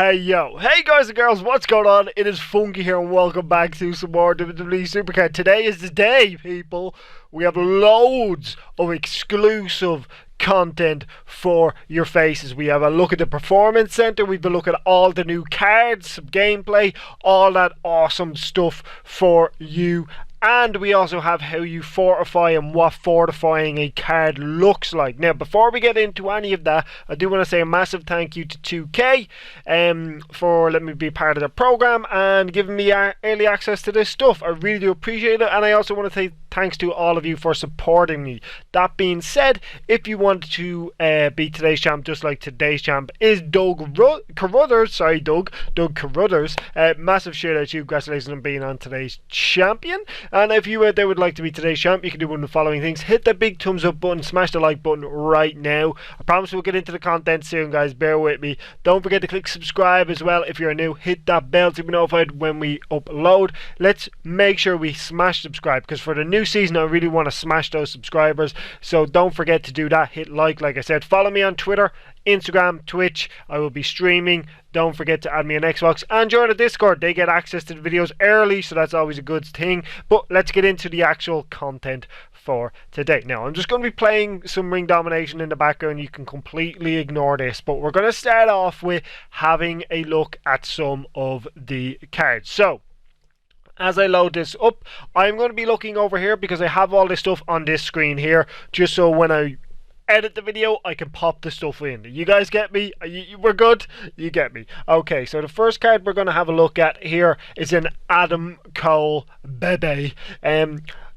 Hey yo, hey guys and girls, what's going on? It is Funky here and welcome back to some more WWE Supercard. Today is the day, people. We have loads of exclusive content for your faces. We have a look at the Performance Center, we've been looking at all the new cards, some gameplay, all that awesome stuff for you. And we also have how you fortify and what fortifying a card looks like. Now, before we get into any of that, I do want to say a massive thank you to 2K for letting me be part of the program and giving me early access to this stuff. I really do appreciate it, and I also want to say thanks to all of you for supporting me. That being said, if you want to be today's champ, just like today's champ is Doug Carruthers. Sorry, Doug Carruthers. Massive shout out to you. Congratulations on being on today's champion. And if you out there would like to be today's champ, you can do one of the following things. Hit the big thumbs up button, smash the like button right now. I promise we'll get into the content soon, guys. Bear with me. Don't forget to click subscribe as well if you're new. Hit that bell to be notified when we upload. Let's make sure we smash subscribe, because for the new season I really want to smash those subscribers. So don't forget to do that. Hit like I said. Follow me on Twitter, Instagram, Twitch. I will be streaming. Don't forget to add me on Xbox and join the Discord. They get access to the videos early, so that's always a good thing. But let's get into the actual content for today. Now, I'm just going to be playing some ring domination in the background. You can completely ignore this, but we're going to start off with having a look at some of the cards. So as I load this up, I'm going to be looking over here because I have all this stuff on this screen here, just so when I edit the video I can pop the stuff in. You guys get me? We're good? You get me? Okay, so the first card we're going to have a look at here is an Adam Cole Bebe.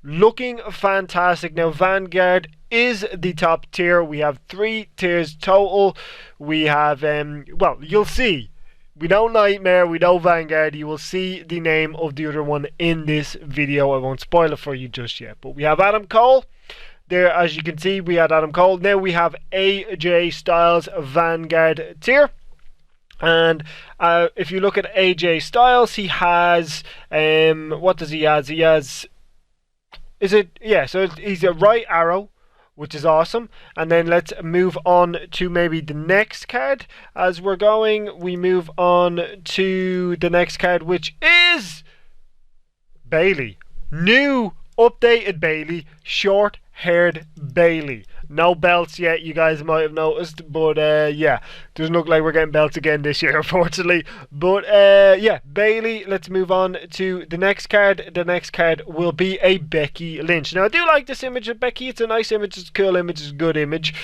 Looking fantastic. Now, Vanguard is the top tier. We have 3 tiers total. We have well, you'll see. We know Nightmare, we know Vanguard. You will see the name of the other one in this video. I won't spoil it for you just yet. But we have Adam Cole. There, as you can see, we had Adam Cole. Now we have AJ Styles Vanguard tier. And if you look at AJ Styles, he has, what does he has? He has, so he's a right arrow, which is awesome. And then let's move on to maybe the next card. As we're going, we move on to the next card, which is Bayley. New updated Bayley, short-haired Bayley. No belts yet, you guys might have noticed, but yeah, doesn't look like we're getting belts again this year, unfortunately. But yeah, Bayley. Let's move on to the next card. The next card will be a Becky Lynch. Now, I do like this image of Becky. It's a nice image, it's a cool image, it's a good image.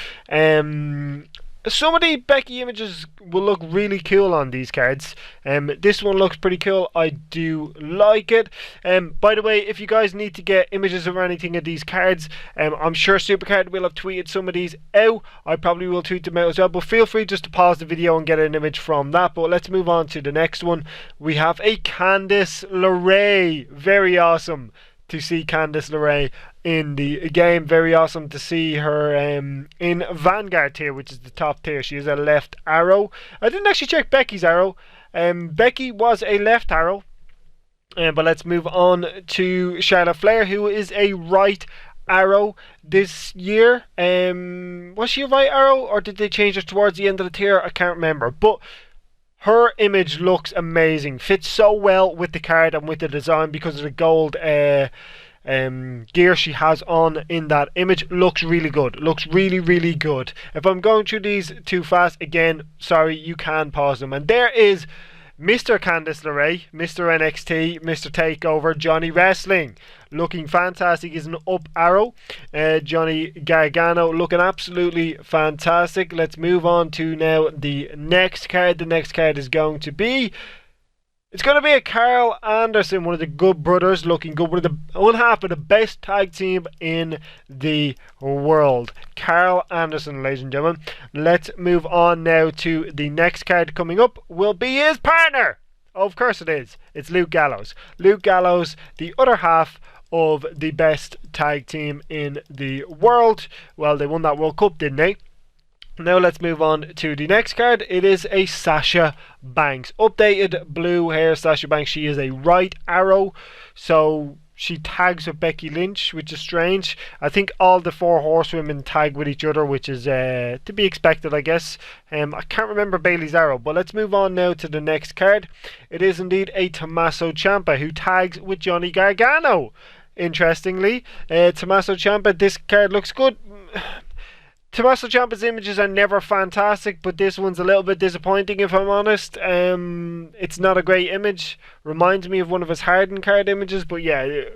Some of the Becky images will look really cool on these cards. This one looks pretty cool. I do like it. By the way, if you guys need to get images of anything of these cards, I'm sure Supercard will have tweeted some of these out. I probably will tweet them out as well, but feel free just to pause the video and get an image from that. But let's move on to the next one. We have a Candace Larae. Very awesome to see Candace Larae in the game. Very awesome to see her in Vanguard tier, which is the top tier. She is a left arrow. I didn't actually check Becky's arrow. Becky was a left arrow. But let's move on to Shanna Flair, who is a right arrow this year. Was she a right arrow, or did they change her towards the end of the tier? I can't remember. But her image looks amazing. Fits so well with the card and with the design because of the gold gear she has on in that image. Looks really good. Looks really, really good. If I'm going through these too fast, again, sorry, you can pause them. And there is Mr. Candace LeRae, Mr. NXT, Mr. Takeover, Johnny Wrestling. Looking fantastic. Is an up arrow. Johnny Gargano looking absolutely fantastic. Let's move on to now the next card. The next card is going to be, it's going to be a Carl Anderson, one of the good brothers, looking good. One half of the best tag team in the world. Carl Anderson, ladies and gentlemen. Let's move on now to the next card coming up. Will be his partner. Of course it is. It's Luke Gallows. Luke Gallows, the other half of the best tag team in the world. Well, they won that World Cup, didn't they? Now let's move on to the next card. It is a Sasha Banks. Updated blue hair Sasha Banks. She is a right arrow. So she tags with Becky Lynch, which is strange. I think all the 4 horsewomen tag with each other, which is to be expected, I guess. I can't remember Bayley's arrow, but let's move on now to the next card. It is indeed a Tommaso Ciampa who tags with Johnny Gargano. Interestingly, Tommaso Ciampa, this card looks good. Tommaso Ciampa's images are never fantastic, but this one's a little bit disappointing if I'm honest. It's not a great image. Reminds me of one of his Harden card images, but yeah,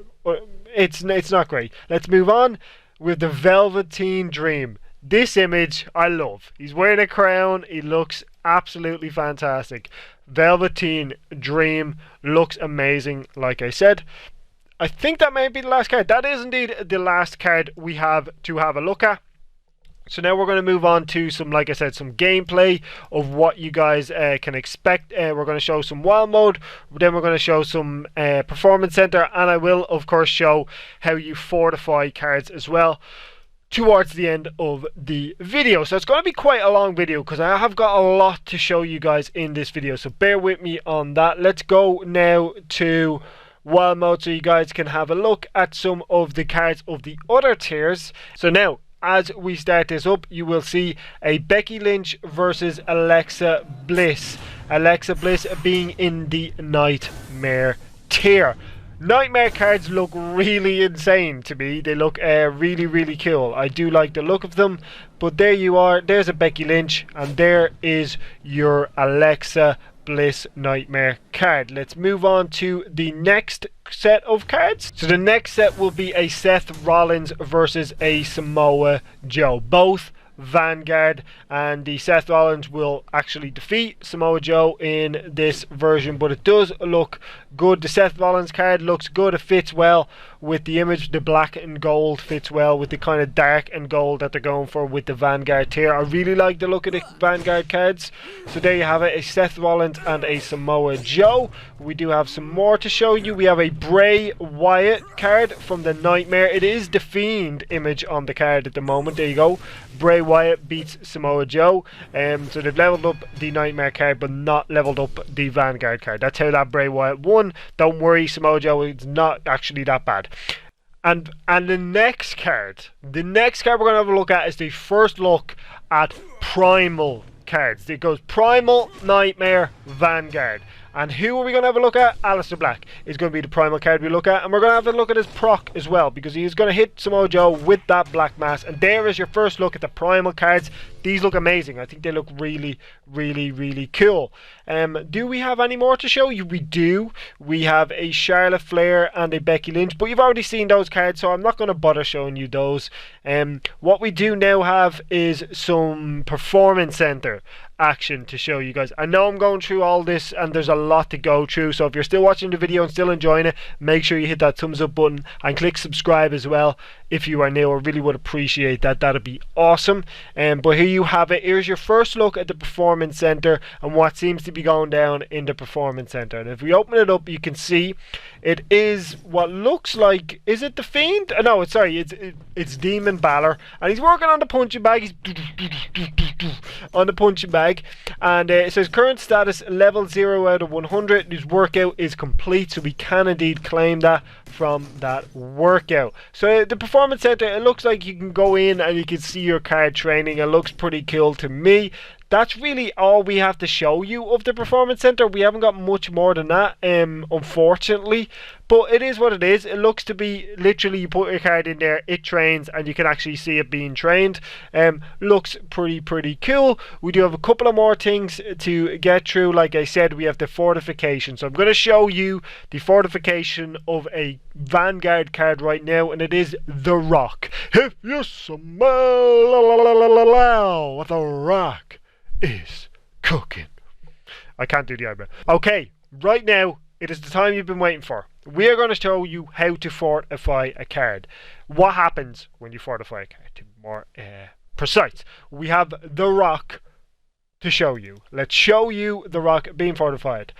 it's not great. Let's move on with the Velveteen Dream. This image I love. He's wearing a crown. He looks absolutely fantastic. Velveteen Dream looks amazing, like I said. I think that may be the last card. That is indeed the last card we have to have a look at. So now we're going to move on to some, like I said, some gameplay of what you guys can expect. We're going to show some wild mode, then we're going to show some performance center, and I will of course show how you fortify cards as well towards the end of the video. So it's going to be quite a long video because I have got a lot to show you guys in this video, so bear with me on that. Let's go now to wild mode so you guys can have a look at some of the cards of the other tiers. So now, as we start this up, you will see a Becky Lynch versus Alexa Bliss. Alexa Bliss being in the Nightmare tier. Nightmare cards look really insane to me. They look really cool. I do like the look of them. But there you are. There's a Becky Lynch and there is your Alexa Bliss Nightmare card. Let's move on to the next set of cards. So the next set will be a Seth Rollins versus a Samoa Joe. Both Vanguard, and the Seth Rollins will actually defeat Samoa Joe in this version, but it does look good. The Seth Rollins card looks good. It fits well with the image. The black and gold fits well with the kind of dark and gold that they're going for with the Vanguard tier. I really like the look of the Vanguard cards. So there you have it, a Seth Rollins and a Samoa Joe. We do have some more to show you. We have a Bray Wyatt card from the Nightmare. It is the Fiend image on the card at the moment. There you go. Bray Wyatt beats Samoa Joe. So they've leveled up the Nightmare card but not leveled up the Vanguard card. That's how that Bray Wyatt won. Don't worry, Samoa Joe is not actually that bad. And the next card we're going to have a look at is the first look at Primal cards. It goes Primal, Nightmare, Vanguard. And who are we going to have a look at? Aleister Black is going to be the Primal card we look at. And we're going to have a look at his proc as well, because he's going to hit Samoa Joe with that black mass. And there is your first look at the Primal cards. These look amazing. I think they look really cool. Do we have any more to show you? We do. We have a Charlotte Flair and a Becky Lynch, but you've already seen those cards, so I'm not going to bother showing you those. What we do now have is some Performance Center action to show you guys. I know I'm going through all this and there's a lot to go through, so if you're still watching the video and still enjoying it, make sure you hit that thumbs up button and click subscribe as well if you are new. I really would appreciate that. That'd be awesome. But here you have it. Here's your first look at the Performance Center and what seems to be going down in the Performance Center. And if we open it up, you can see it is what looks like, is it the Fiend? No, it's Demon Balor, and he's working on the punching bag. He's on the punching bag, and it says current status level 0 out of 100. His workout is complete, so we can indeed claim that from that workout. So the Performance Center, it looks like you can go in and you can see your card training. It looks pretty cool to me. That's really all we have to show you of the Performance Center. We haven't got much more than that, unfortunately. But it is what it is. It looks to be literally you put your card in there, it trains, and you can actually see it being trained. Looks pretty cool. We do have a couple of more things to get through. Like I said, we have the fortification. So I'm going to show you the fortification of a Vanguard card right now, and it is The Rock. If you smell what The Rock is cooking. I can't do the eyebrow. Okay, right now it is the time you've been waiting for. We are going to show you how to fortify a card. What happens when you fortify a card, to be more precise. We have The Rock to show you. Let's show you The Rock being fortified.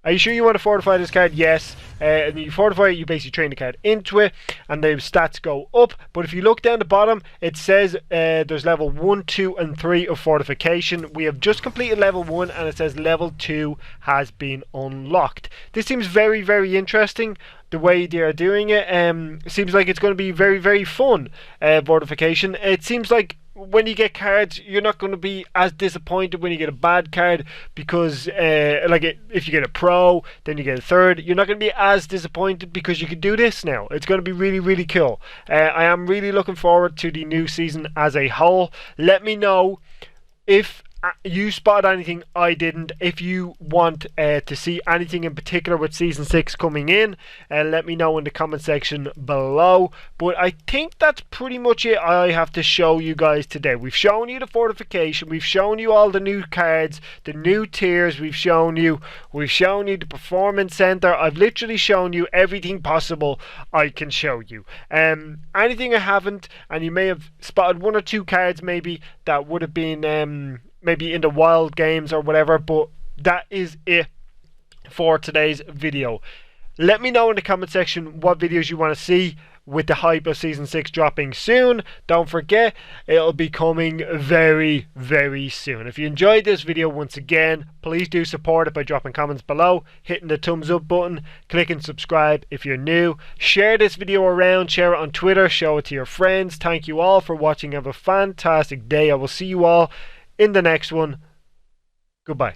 Are you sure you want to fortify this card? Yes. And you fortify it, you basically train the card into it, and the stats go up. But if you look down the bottom, it says there's level 1, 2, and 3 of fortification. We have just completed level 1, and it says level 2 has been unlocked. This seems very, very interesting, the way they are doing it. It seems like it's going to be very, very fun, fortification. It seems like when you get cards, you're not going to be as disappointed when you get a bad card, because if you get a pro, then you get a third, you're not going to be as disappointed because you can do this now. It's going to be really, really cool. I am really looking forward to the new season as a whole. Let me know if you spotted anything I didn't. If you want to see anything in particular with season 6 coming in, let me know in the comment section below. But I think that's pretty much it I have to show you guys today. We've shown you the fortification, we've shown you all the new cards, the new tiers, we've shown you the performance center. I've literally shown you everything possible I can show you. Anything I haven't, and you may have spotted 1 or 2 cards maybe that would have been maybe in the wild games or whatever, but that is it for today's video. Let me know in the comment section what videos you want to see with the hype of season 6 dropping soon. Don't forget, it'll be coming very, very soon. If you enjoyed this video, once again, please do support it by dropping comments below, hitting the thumbs up button, clicking subscribe if you're new. Share this video around, share it on Twitter, show it to your friends. Thank you all for watching. Have a fantastic day. I will see you all in the next one. Goodbye.